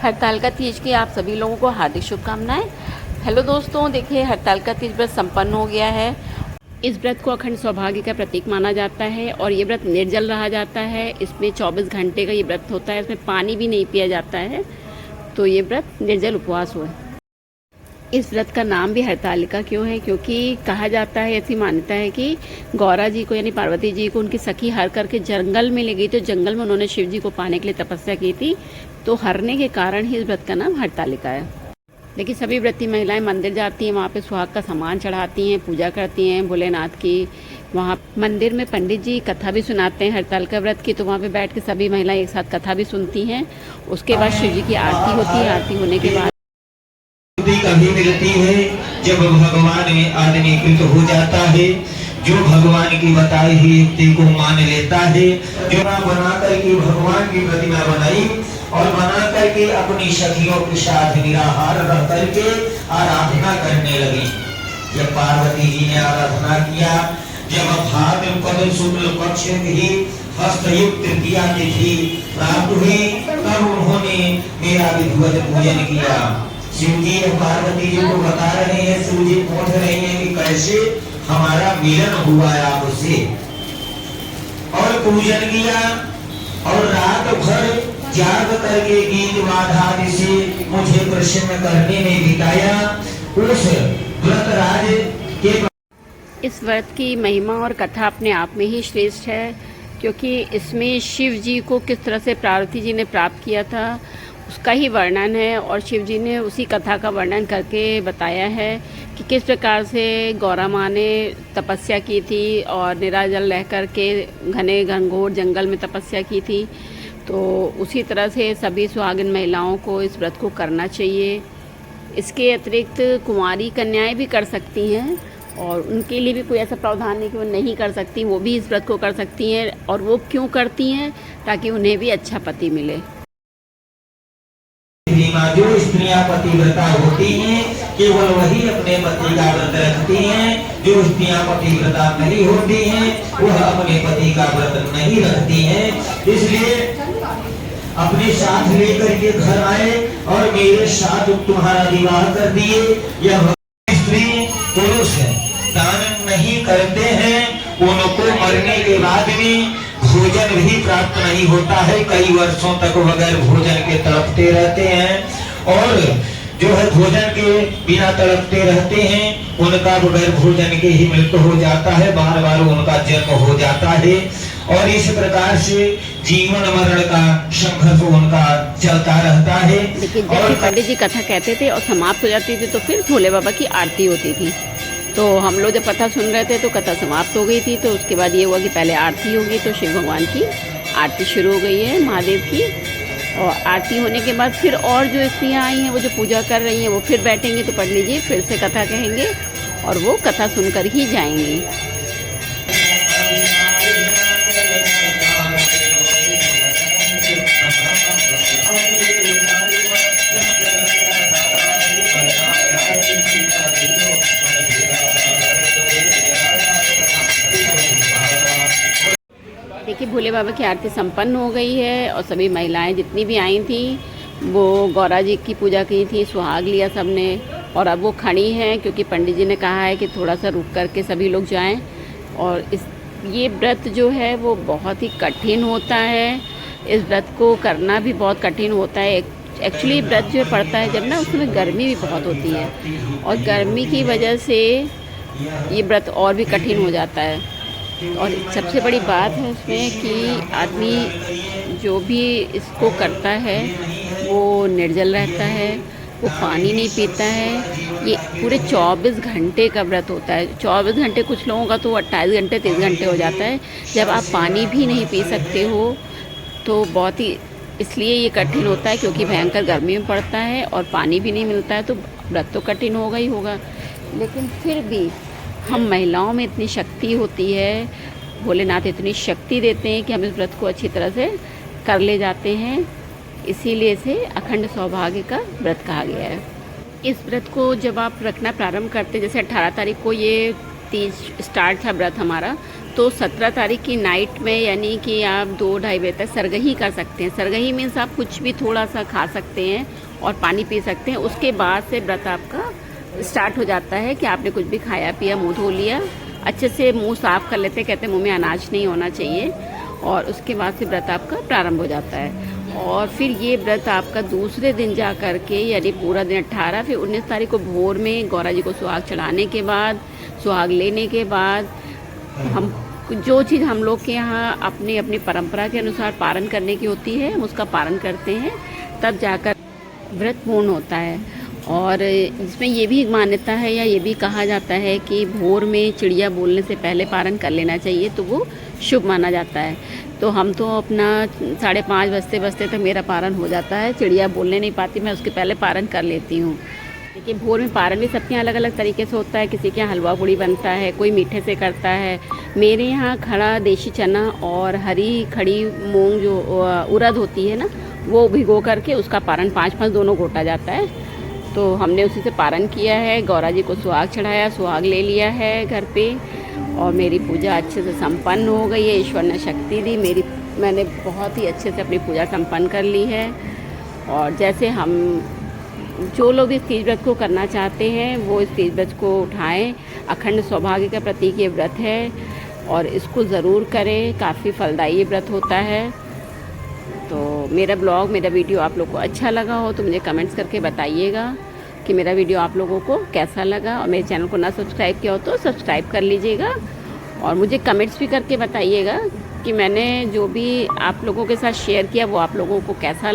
हरतालिका तीज की आप सभी लोगों को हार्दिक शुभकामनाएं। हेलो दोस्तों, देखिए हरतालिका तीज व्रत संपन्न हो गया है। इस व्रत को अखंड सौभाग्य का प्रतीक माना जाता है और ये व्रत निर्जल रहा जाता है। इसमें 24 घंटे का ये व्रत होता है, इसमें पानी भी नहीं पिया जाता है, तो ये व्रत निर्जल उपवास हुआ है। इस व्रत का नाम भी हरतालिका क्यों है? क्योंकि कहा जाता है, ऐसी मान्यता है कि गौरा जी को यानी पार्वती जी को उनकी सखी हर करके जंगल में ले गई, तो जंगल में उन्होंने शिव जी को पाने के लिए तपस्या की थी, तो हरने के कारण ही इस व्रत का नाम हरतालिका है। देखिए सभी व्रती महिलाएं मंदिर जाती हैं, वहाँ पे सुहाग का सामान चढ़ाती हैं, पूजा करती हैं भोलेनाथ की। वहाँ मंदिर में पंडित जी कथा भी सुनाते हैं हरतालिका व्रत की, तो वहाँ पे बैठ के सभी महिलाएं एक साथ कथा भी सुनती हैं। उसके बाद शिव जी की आरती होती है। आरती होने के बाद कभी मिलती है जब भगवान में आदमी कृत हो जाता है, जो भगवान की बताई हुई युक्ति को मान लेता है, जो बना करके भगवान की प्रतिमा बनाई और बना करके अपनी सखियों के साथ निराहार रह करके आराधना करने लगी। जब पार्वती जी ने आराधना किया, जब भाद्रपद शुक्ल पक्ष की हस्तयुक्त तृतीया तिथि प्राप्त हुई, तब उन्होंने मेरा विधिवत पूजन किया। शिव जी पार्वती जी को बता रहे हैं, शिव जी पूछ रहे हैं कि कैसे हमारा मिलन हुआ आपसे, और पूजन किया और रात भर जाग करके गीत वाद्य से मुझे प्रसन्न करने में बिताया। उस व्रत राज के इस व्रत की महिमा और कथा अपने आप में ही श्रेष्ठ है, क्योंकि इसमें शिव जी को किस तरह से पार्वती जी ने प्राप्त किया था उसका ही वर्णन है, और शिव जी ने उसी कथा का वर्णन करके बताया है कि किस प्रकार से गौरा माँ ने तपस्या की थी और निराजल रह कर के घने घनघोर जंगल में तपस्या की थी। तो उसी तरह से सभी सुहागिन महिलाओं को इस व्रत को करना चाहिए। इसके अतिरिक्त कुंवारी कन्याएं भी कर सकती हैं, और उनके लिए भी कोई ऐसा प्रावधान नहीं कि वो नहीं कर सकती, वो भी इस व्रत को कर सकती हैं। और वो क्यों करती हैं? ताकि उन्हें भी अच्छा पति मिले। जो स्त्रियां पतिव्रता होती हैं केवल वही अपने पति का व्रत रखती हैं। जो स्त्रियां पतिव्रता नहीं होती हैं वह अपने पति का व्रत नहीं रखती हैं। इसलिए अपने साथ लेकर के घर आए और मेरे साथ तुम्हारा विवाह कर दिए। यह स्त्री पुरुष दान नहीं करते हैं, उनको मरने के बाद में भोजन भी प्राप्त नहीं होता है। कई वर्षों तक बगैर भोजन के तड़पते रहते हैं, और जो है भोजन के बिना तड़पते रहते हैं उनका बगैर भोजन के ही मृत्यु हो जाता है, बार बार उनका जन्म हो जाता है, और इस प्रकार से जीवन मरण का संघर्ष उनका चलता रहता है। लेकिन जब पंडित जी कथा कहते थे और समाप्त हो जाती थी, तो फिर भोले बाबा की आरती होती थी। तो हम लोग जब कथा सुन रहे थे तो कथा समाप्त हो गई थी, तो उसके बाद ये हुआ कि पहले आरती होगी, तो शिव भगवान की आरती शुरू हो गई है, महादेव की। और आरती होने के बाद फिर और जो स्त्रियाँ आई हैं, वो जो पूजा कर रही हैं, वो फिर बैठेंगी, तो पंडित जी फिर से कथा कहेंगे और वो कथा सुनकर ही जाएंगी। देखिए भोले बाबा की आरती संपन्न हो गई है, और सभी महिलाएं जितनी भी आई थी वो गौरा जी की पूजा की थी, सुहाग लिया सबने, और अब वो खड़ी हैं क्योंकि पंडित जी ने कहा है कि थोड़ा सा रुक करके सभी लोग जाएं। और ये व्रत जो है वो बहुत ही कठिन होता है, इस व्रत को करना भी बहुत कठिन होता है। एक्चुअली व्रत जो पड़ता है जब ना, उसमें गर्मी भी बहुत होती है, और गर्मी की वजह से ये व्रत और भी कठिन हो जाता है। और सबसे बड़ी बात है उसमें कि आदमी जो भी इसको करता है वो निर्जल रहता है, वो पानी नहीं पीता है। ये पूरे 24 घंटे का व्रत होता है। 24 घंटे, कुछ लोगों का तो 28 घंटे 30 घंटे हो जाता है। जब आप पानी भी नहीं पी सकते हो तो बहुत ही, इसलिए ये कठिन होता है क्योंकि भयंकर गर्मी में पड़ता है और पानी भी नहीं मिलता है, तो व्रत तो कठिन होगा ही होगा। लेकिन फिर भी हम महिलाओं में इतनी शक्ति होती है, भोलेनाथ इतनी शक्ति देते हैं कि हम इस व्रत को अच्छी तरह से कर ले जाते हैं। इसीलिए इसे अखंड सौभाग्य का व्रत कहा गया है। इस व्रत को जब आप रखना प्रारंभ करते हैं, जैसे 18 तारीख को ये तीज स्टार्ट था व्रत हमारा, तो 17 तारीख की नाइट में यानी कि आप 2-2:30 बजे तक सरगही कर सकते हैं। सरगही मीन्स आप कुछ भी थोड़ा सा खा सकते हैं और पानी पी सकते हैं। उसके बाद से व्रत आपका स्टार्ट हो जाता है कि आपने कुछ भी खाया पिया, मुंह धो लिया, अच्छे से मुंह साफ़ कर लेते हैं, कहते हैं मुंह में अनाज नहीं होना चाहिए, और उसके बाद से व्रत आपका प्रारंभ हो जाता है। और फिर ये व्रत आपका दूसरे दिन जा कर के यानी पूरा दिन 18 फिर 19 तारीख को भोर में गौरा जी को सुहाग चढ़ाने के बाद, सुहाग लेने के बाद हम जो चीज़ हम लोग के यहाँ अपनी अपनी परंपरा के अनुसार पारण करने की होती है, हम उसका पारण करते हैं, तब जाकर व्रत पूर्ण होता है। और इसमें ये भी मान्यता है या ये भी कहा जाता है कि भोर में चिड़िया बोलने से पहले पारण कर लेना चाहिए, तो वो शुभ माना जाता है। तो हम तो अपना 5:30 बजते तक मेरा पारण हो जाता है, चिड़िया बोलने नहीं पाती, मैं उसके पहले पारण कर लेती हूँ। देखिए भोर में पारण भी सबके यहाँ अलग अलग तरीके से होता है, किसी के यहाँ हलवा पूड़ी बनता है, कोई मीठे से करता है। मेरे यहाँ खड़ा देशी चना और हरी खड़ी मूंग जो उड़द होती है ना, वो भिगो करके उसका पारण 5-5 दोनों घोटा जाता है। तो हमने उसी से पारण किया है, गौरा जी को सुहाग चढ़ाया, सुहाग ले लिया है घर पे, और मेरी पूजा अच्छे से संपन्न हो गई है। ईश्वर ने शक्ति दी, मैंने बहुत ही अच्छे से अपनी पूजा संपन्न कर ली है। और जैसे हम जो लोग इस तीज व्रत को करना चाहते हैं वो इस तीज व्रत को उठाएं। अखंड सौभाग्य का प्रतीक ये व्रत है और इसको ज़रूर करें, काफ़ी फलदायी व्रत होता है। तो मेरा ब्लॉग, मेरा वीडियो आप लोग को अच्छा लगा हो तो मुझे कमेंट्स करके बताइएगा कि मेरा वीडियो आप लोगों को कैसा लगा। और मेरे चैनल को ना सब्सक्राइब किया हो तो सब्सक्राइब कर लीजिएगा, और मुझे कमेंट्स भी करके बताइएगा कि मैंने जो भी आप लोगों के साथ शेयर किया वो आप लोगों को कैसा